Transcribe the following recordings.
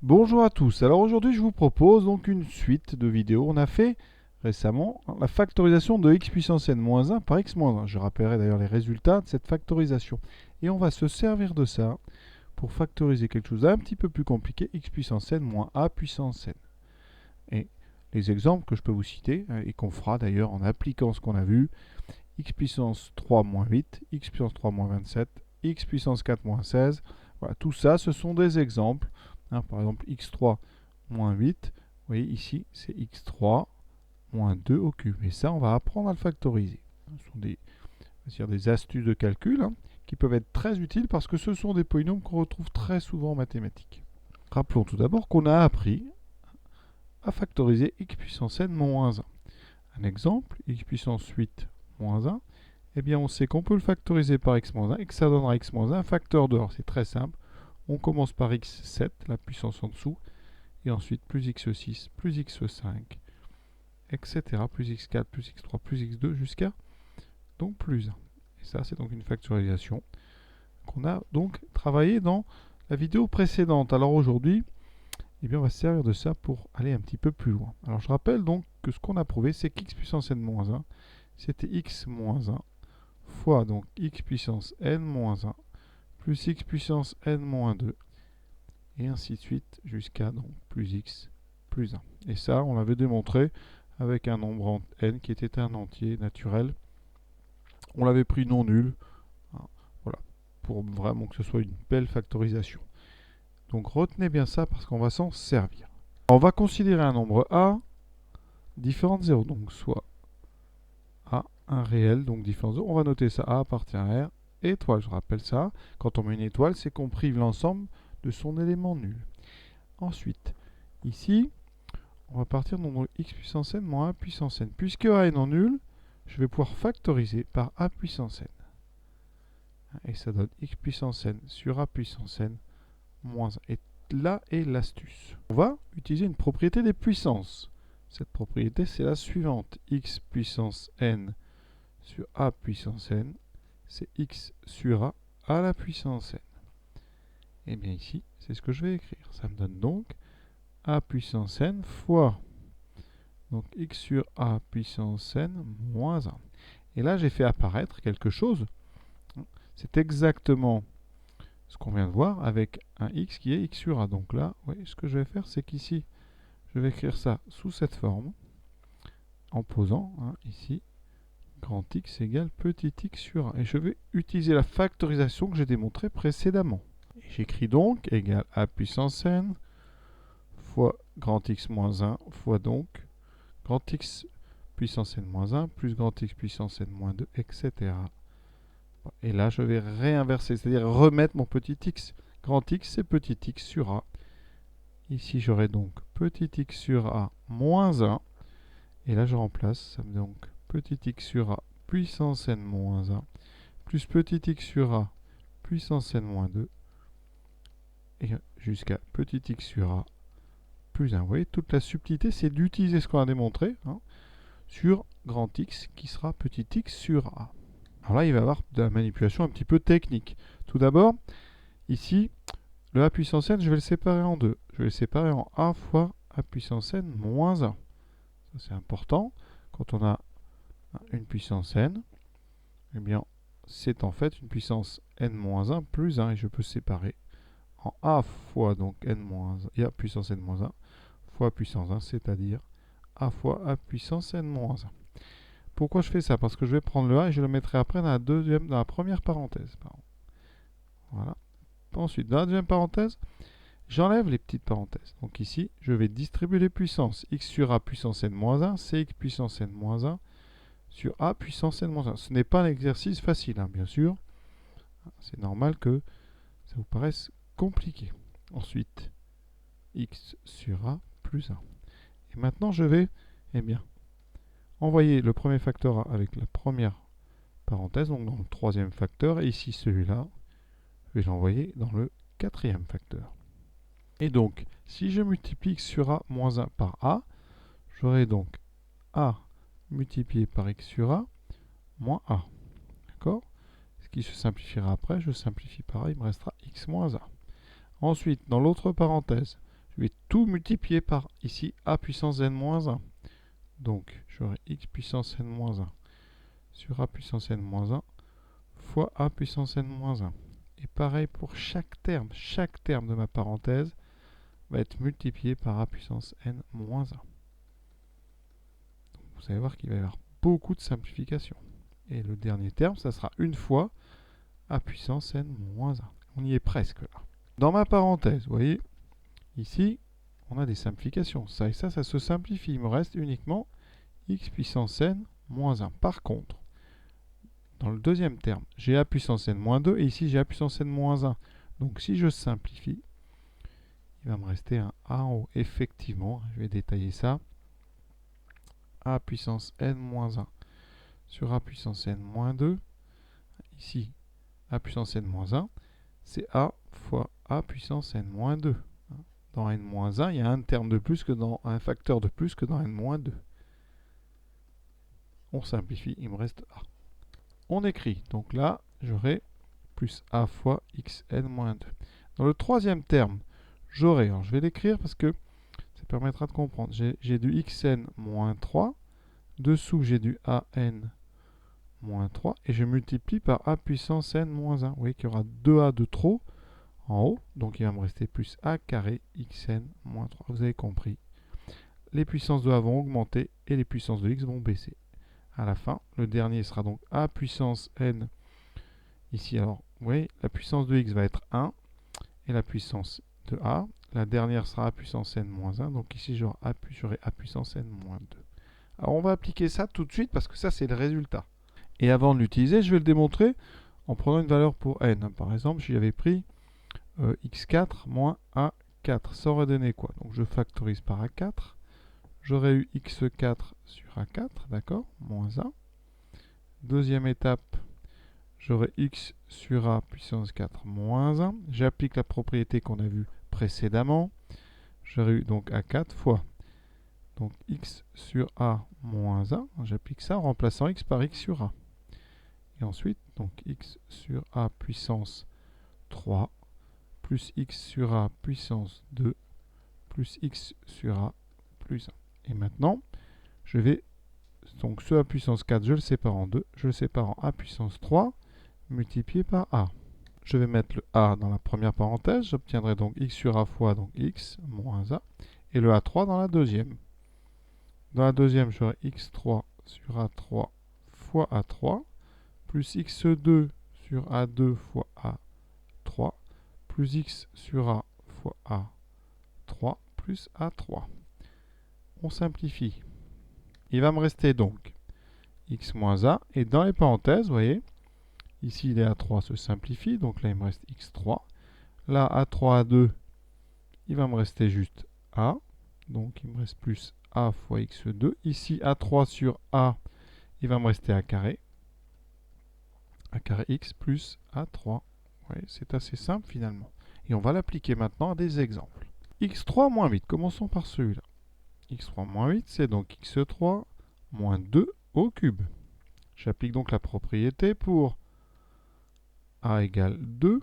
Bonjour à tous, alors aujourd'hui je vous propose donc une suite de vidéos. On a fait récemment la factorisation de x puissance n-1 par x-1. Je rappellerai d'ailleurs les résultats de cette factorisation. Et on va se servir de ça pour factoriser quelque chose d'un petit peu plus compliqué, x puissance n moins a puissance n. Et les exemples que je peux vous citer, et qu'on fera d'ailleurs en appliquant ce qu'on a vu, x puissance 3 moins 8, x puissance 3 moins 27, x puissance 4 moins 16, voilà, tout ça ce sont des exemples. Par exemple, x3 moins 8, vous voyez ici, c'est x3 moins 2 au cube. Et ça, on va apprendre à le factoriser. Ce sont des astuces de calcul qui peuvent être très utiles parce que ce sont des polynômes qu'on retrouve très souvent en mathématiques. Rappelons tout d'abord qu'on a appris à factoriser x puissance n moins 1. Un exemple, x puissance 8 moins 1, eh bien on sait qu'on peut le factoriser par x moins 1 et que ça donnera x moins 1 un facteur de. C'est très simple. On commence par x7, la puissance en dessous, et ensuite plus x6, plus x5, etc. Plus x4, plus x3, plus x2, jusqu'à donc plus 1. Et ça, c'est donc une factorisation qu'on a donc travaillé dans la vidéo précédente. Alors aujourd'hui, eh bien, on va se servir de ça pour aller un petit peu plus loin. Alors je rappelle donc que ce qu'on a prouvé, c'est qu'x puissance n-1, c'était x-1 fois donc x puissance n-1 plus x puissance n-2, et ainsi de suite jusqu'à donc plus x plus 1. Et ça, on l'avait démontré avec un nombre n qui était un entier naturel. On l'avait pris non nul, voilà, pour vraiment que ce soit une belle factorisation. Donc retenez bien ça parce qu'on va s'en servir. On va considérer un nombre a différent de 0, donc soit a un réel, donc différent de 0. On va noter ça, a appartient à R, étoile, je rappelle ça. Quand on met une étoile, c'est qu'on prive l'ensemble de son élément nul. Ensuite, ici, on va partir du nombre x puissance n moins a puissance n. Puisque a est non nul, je vais pouvoir factoriser par a puissance n. Et ça donne x puissance n sur a puissance n moins 1. Et là est l'astuce. On va utiliser une propriété des puissances. Cette propriété, c'est la suivante. X puissance n sur a puissance n, c'est x sur a à la puissance n. Et bien ici, c'est ce que je vais écrire. Ça me donne donc a puissance n fois donc x sur a puissance n moins 1. Et là, j'ai fait apparaître quelque chose. C'est exactement ce qu'on vient de voir avec un x qui est x sur a. Donc là, oui, ce que je vais faire, c'est qu'ici, je vais écrire ça sous cette forme, en posant ici, grand X égale petit x sur a. Et je vais utiliser la factorisation que j'ai démontrée précédemment. J'écris donc égale a puissance n fois grand X moins 1 fois donc grand X puissance n moins 1 plus grand X puissance n moins 2, etc. Et là, je vais réinverser, c'est-à-dire remettre mon petit x. Grand X, c'est petit x sur a. Ici, j'aurai donc petit x sur a moins 1. Et là, je remplace, ça me donne donc petit x sur a puissance n moins 1 plus petit x sur a puissance n moins 2 et jusqu'à petit x sur a plus 1. Vous voyez, toute la subtilité, c'est d'utiliser ce qu'on a démontré sur grand X qui sera petit x sur a. Alors là, il va y avoir de la manipulation un petit peu technique. Tout d'abord, ici, le a puissance n, je vais le séparer en deux. Je vais le séparer en a fois a puissance n moins 1. Ça, c'est important. Quand on a une puissance n, eh bien, c'est en fait une puissance n moins 1 plus 1. Et je peux séparer en a fois donc n moins 1, et a puissance n moins 1 fois a puissance 1, c'est-à-dire a fois a puissance n moins 1. Pourquoi je fais ça? Parce que je vais prendre le a et je le mettrai après dans la première parenthèse. Voilà. Ensuite, dans la deuxième parenthèse, j'enlève les petites parenthèses. Donc ici, je vais distribuer les puissances. X sur a puissance n moins 1, c'est x puissance n moins 1 sur a puissance n moins 1. Ce n'est pas un exercice facile, bien sûr. C'est normal que ça vous paraisse compliqué. Ensuite, x sur a plus 1. Et maintenant, je vais, envoyer le premier facteur a avec la première parenthèse, donc dans le troisième facteur, et ici celui-là, je vais l'envoyer dans le quatrième facteur. Et donc, si je multiplie x sur a moins 1 par a, j'aurai donc a multiplié par x sur a moins a. D'accord? Ce qui se simplifiera après, je simplifie par a, il me restera x moins a. Ensuite, dans l'autre parenthèse, je vais tout multiplier par ici a puissance n moins 1. Donc j'aurai x puissance n moins 1 sur a puissance n moins 1 fois a puissance n moins 1. Et pareil pour chaque terme de ma parenthèse va être multiplié par a puissance n moins 1. Donc, vous allez voir qu'il va y avoir beaucoup de simplifications. Et le dernier terme, ça sera une fois a puissance n moins 1. On y est presque là. Dans ma parenthèse, vous voyez, ici, on a des simplifications. Ça et ça se simplifie. Il me reste uniquement x puissance n moins 1. Par contre, dans le deuxième terme, j'ai a puissance n moins 2 et ici j'ai a puissance n moins 1. Donc si je simplifie, il va me rester un a en haut. Effectivement, je vais détailler ça. A puissance n moins 1 sur a puissance n moins 2. Ici, a puissance n moins 1, c'est a fois a puissance n moins 2. Dans n moins 1, il y a un terme de plus que dans un facteur de plus que dans n moins 2. On simplifie, il me reste a. On écrit, donc là, j'aurai plus a fois xn-2. Dans le troisième terme, j'aurai, alors je vais l'écrire parce que ça permettra de comprendre, j'ai du xn-3, dessous j'ai du an-3, et je multiplie par a puissance n-1. Vous voyez qu'il y aura 2a de trop en haut, donc il va me rester plus a carré xn-3. Vous avez compris, les puissances de a vont augmenter et les puissances de x vont baisser. À la fin, le dernier sera donc a puissance n. Ici, alors, vous voyez, la puissance de x va être 1 et la puissance de a. La dernière sera a puissance n-1. Donc ici, j'aurai a puissance n-2. Alors, on va appliquer ça tout de suite parce que ça, c'est le résultat. Et avant de l'utiliser, je vais le démontrer en prenant une valeur pour n. Par exemple, si j'avais pris x4 moins a4, ça aurait donné quoi? Donc, je factorise par a4. J'aurais eu x4 sur a4, d'accord, moins 1. Deuxième étape, j'aurai x sur a puissance 4 moins 1. J'applique la propriété qu'on a vue précédemment. J'aurai eu donc a4 fois donc x sur a moins 1. J'applique ça en remplaçant x par x sur a. Et ensuite, donc x sur a puissance 3 plus x sur a puissance 2 plus x sur a plus 1. Et maintenant, je vais, donc ce a puissance 4, je le sépare en 2, je le sépare en a puissance 3, multiplié par a. Je vais mettre le a dans la première parenthèse, j'obtiendrai donc x sur a fois donc x moins a, et le a3 dans la deuxième. Dans la deuxième, j'aurai x3 sur a3 fois a3, plus x2 sur a2 fois a3, plus x sur a fois a3, plus a3. On simplifie. Il va me rester donc x moins a, et dans les parenthèses, vous voyez, ici les a3 se simplifient, donc là il me reste x3. Là, a3, a2, il va me rester juste a, donc il me reste plus a fois x2. Ici, a3 sur a, il va me rester a carré x plus a3. Ouais, c'est assez simple finalement. Et on va l'appliquer maintenant à des exemples. x3 moins 8, commençons par celui-là. x3 moins 8, c'est donc x3 moins 2 au cube. J'applique donc la propriété pour a égale 2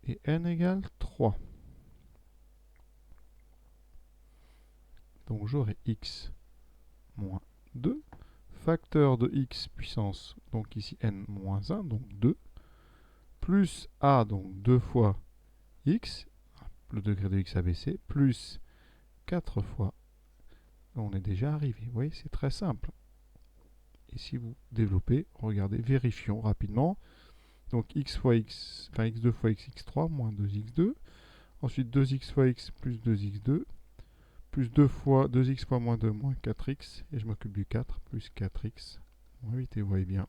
et n égale 3. Donc j'aurai x moins 2, facteur de x puissance, donc ici n moins 1, donc 2, plus a, donc 2 fois x, le degré de x a baissé, plus 4 fois, on est déjà arrivé. Vous voyez, c'est très simple. Et si vous développez, regardez, vérifions rapidement. Donc x fois x, enfin x2 fois x, x3, moins 2x2. Ensuite 2x fois x plus 2x2. Plus 2 fois 2x fois moins 2, moins 4x. Et je m'occupe du 4, plus 4x, moins 8. Et vous voyez bien,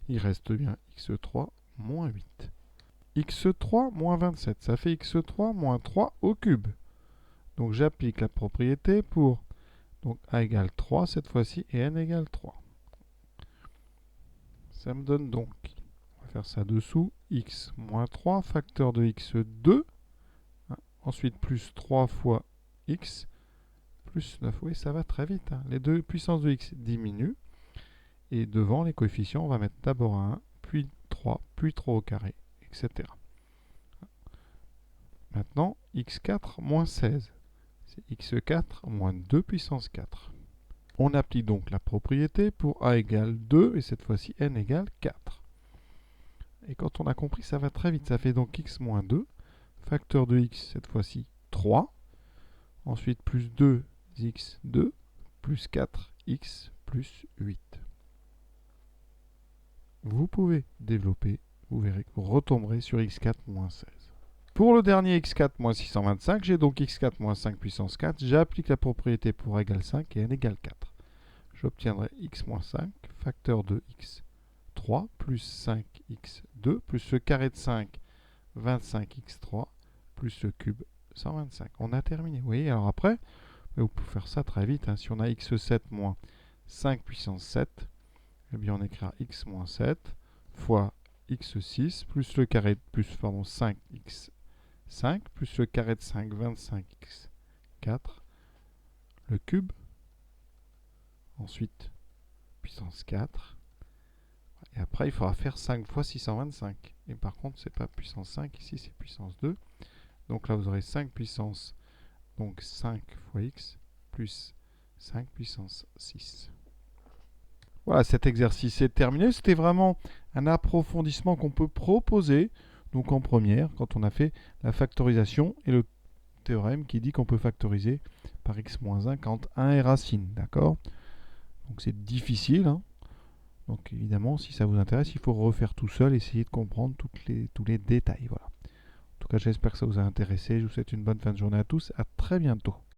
il reste bien x3, moins 8. x3, moins 27. Ça fait x3, moins 3 au cube. Donc j'applique la propriété pour donc a égale 3 cette fois-ci et n égale 3. Ça me donne donc, on va faire ça dessous, x moins 3, facteur de x2, ensuite plus 3 fois x, plus 9. Oui, ça va très vite. Les deux puissances de x diminuent. Et devant les coefficients, on va mettre d'abord un 1, puis 3 au carré, etc. Maintenant, x4 moins 16. c'est x4 moins 2 puissance 4. On applique donc la propriété pour a égale 2 et cette fois-ci n égale 4. Et quand on a compris, ça va très vite. Ça fait donc x moins 2, facteur de x cette fois-ci 3, ensuite plus 2x2, plus 4x plus 8. Vous pouvez développer, vous verrez que vous retomberez sur x4 moins 16. Pour le dernier x4 moins 625, j'ai donc x4 moins 5 puissance 4. J'applique la propriété pour a égale 5 et n égale 4. J'obtiendrai x moins 5, facteur de x3, plus 5x2, plus le carré de 5, 25x3, plus le cube, 125. On a terminé. Vous voyez, alors après, vous pouvez faire ça très vite. Si on a x7 moins 5 puissance 7, eh bien on écrira x moins 7 fois x6 plus le carré de 5x5 plus le carré de 5, 25x4, le cube, ensuite puissance 4, et après il faudra faire 5 fois 625. Et par contre, c'est pas puissance 5, ici c'est puissance 2. Donc là vous aurez 5 puissance, donc 5 fois x, plus 5 puissance 6. Voilà, cet exercice est terminé. C'était vraiment un approfondissement qu'on peut proposer donc en première, quand on a fait la factorisation et le théorème qui dit qu'on peut factoriser par x-1 quand 1 est racine. D'accord? Donc c'est difficile. Donc évidemment, si ça vous intéresse, il faut refaire tout seul, essayer de comprendre tous les détails. Voilà. En tout cas, j'espère que ça vous a intéressé. Je vous souhaite une bonne fin de journée à tous. À très bientôt.